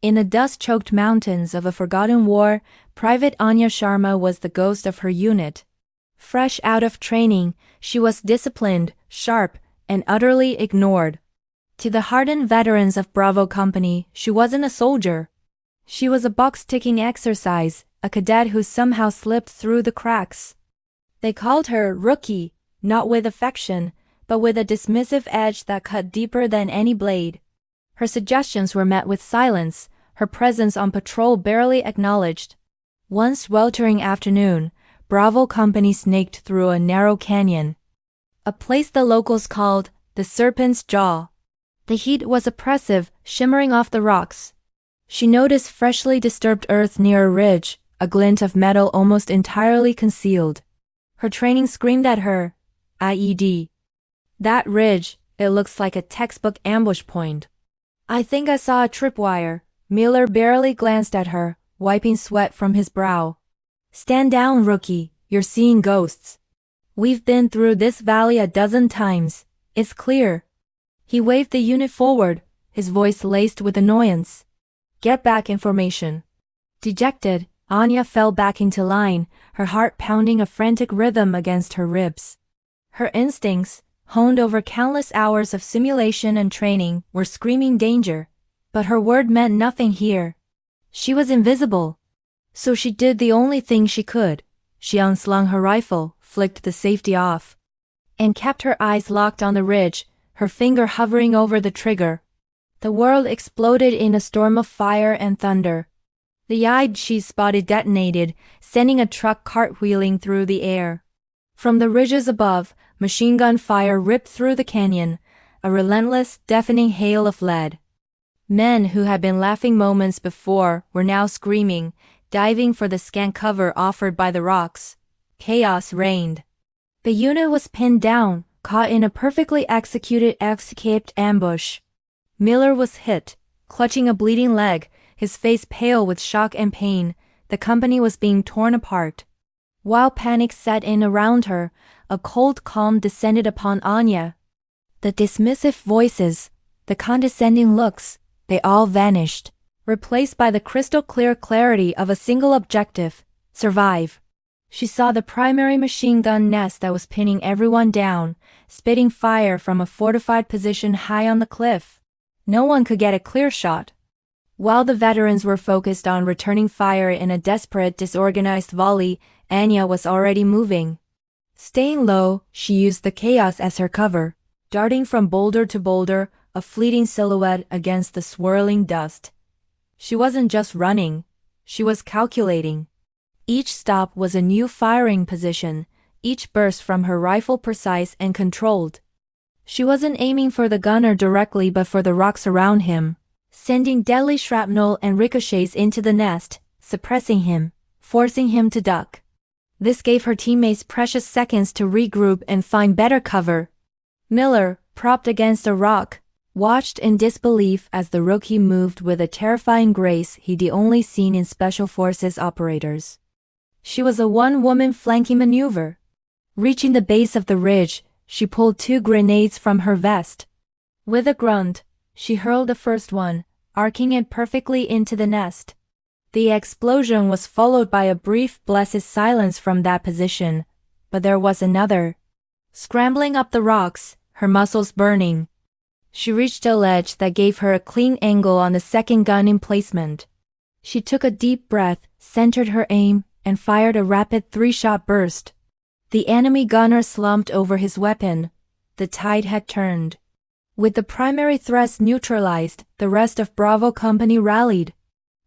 In the dust-choked mountains of a forgotten war, Private Anya Sharma was the ghost of her unit. Fresh out of training, she was disciplined, sharp, and utterly ignored. To the hardened veterans of Bravo Company, she wasn't a soldier. She was a box-ticking exercise, a cadet who somehow slipped through the cracks. They called her Rookie, not with affection, but with a dismissive edge that cut deeper than any blade. Her suggestions were met with silence, her presence on patrol barely acknowledged. One sweltering afternoon, Bravo Company snaked through a narrow canyon, a place the locals called the Serpent's Jaw. The heat was oppressive, shimmering off the rocks. She noticed freshly disturbed earth near a ridge, a glint of metal almost entirely concealed. Her training screamed at her, IED. That ridge, it looks like a textbook ambush point. I think I saw a tripwire. Miller barely glanced at her, wiping sweat from his brow. Stand down, Rookie, you're seeing ghosts. We've been through this valley a dozen times, it's clear. He waved the unit forward, his voice laced with annoyance. Get back in formation. Dejected, Anya fell back into line, her heart pounding a frantic rhythm against her ribs. Her instincts, honed over countless hours of simulation and training, were screaming danger, but her word meant nothing here. She was invisible. So she did the only thing she could. She unslung her rifle, flicked the safety off, and kept her eyes locked on the ridge, her finger hovering over the trigger. The world exploded in a storm of fire and thunder. The yide she spotted detonated, sending a truck cartwheeling through the air. From the ridges above, machine gun fire ripped through the canyon, a relentless, deafening hail of lead. Men who had been laughing moments before were now screaming, diving for the scant cover offered by the rocks. Chaos reigned. The unit was pinned down, caught in a perfectly executed escaped ambush. Miller was hit, clutching a bleeding leg, his face pale with shock and pain. The company was being torn apart. While panic set in around her, a cold calm descended upon Anya. The dismissive voices, the condescending looks, they all vanished, replaced by the crystal-clear clarity of a single objective: survive. She saw the primary machine gun nest that was pinning everyone down, spitting fire from a fortified position high on the cliff. No one could get a clear shot. While the veterans were focused on returning fire in a desperate, disorganized volley, Anya was already moving. Staying low, she used the chaos as her cover, darting from boulder to boulder, a fleeting silhouette against the swirling dust. She wasn't just running, she was calculating. Each stop was a new firing position, each burst from her rifle precise and controlled. She wasn't aiming for the gunner directly but for the rocks around him, sending deadly shrapnel and ricochets into the nest, suppressing him, forcing him to duck. This gave her teammates precious seconds to regroup and find better cover. Miller, propped against a rock, watched in disbelief as the rookie moved with a terrifying grace he'd only seen in Special Forces operators. She was a one-woman flanking maneuver. Reaching the base of the ridge, she pulled 2 grenades from her vest. With a grunt, she hurled the first one, arcing it perfectly into the nest. The explosion was followed by a brief, blessed silence from that position, but there was another. Scrambling up the rocks, her muscles burning, she reached a ledge that gave her a clean angle on the second gun emplacement. She took a deep breath, centered her aim, and fired a rapid 3-shot burst. The enemy gunner slumped over his weapon. The tide had turned. With the primary thrust neutralized, the rest of Bravo Company rallied.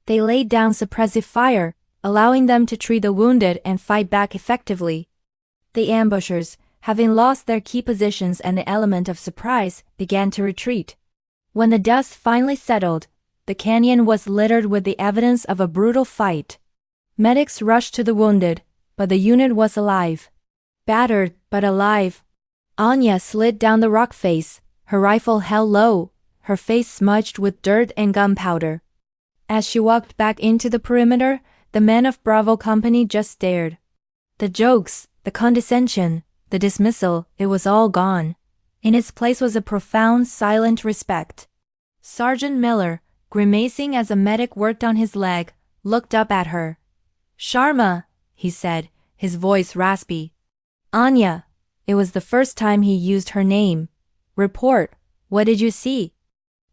They laid down suppressive fire, allowing them to treat the wounded and fight back effectively. The ambushers, having lost their key positions and the element of surprise, began to retreat. When the dust finally settled, the canyon was littered with the evidence of a brutal fight. Medics rushed to the wounded, but the unit was alive. Battered, but alive. Anya slid down the rock face, her rifle held low, her face smudged with dirt and gunpowder. As she walked back into the perimeter, the men of Bravo Company just stared. The jokes, the condescension, the dismissal, it was all gone. In its place was a profound, silent respect. Sergeant Miller, grimacing as a medic worked on his leg, looked up at her. "Sharma," he said, his voice raspy. "Anya." It was the first time he used her name. "Report, what did you see?"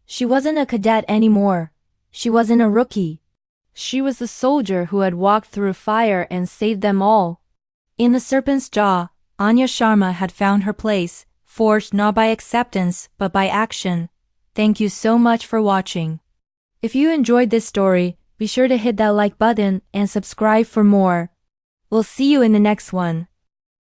She wasn't a cadet anymore. She wasn't a rookie. She was the soldier who had walked through fire and saved them all. In the serpent's jaw, Anya Sharma had found her place, forged not by acceptance but by action. Thank you so much for watching. If you enjoyed this story, be sure to hit that like button and subscribe for more. We'll see you in the next one.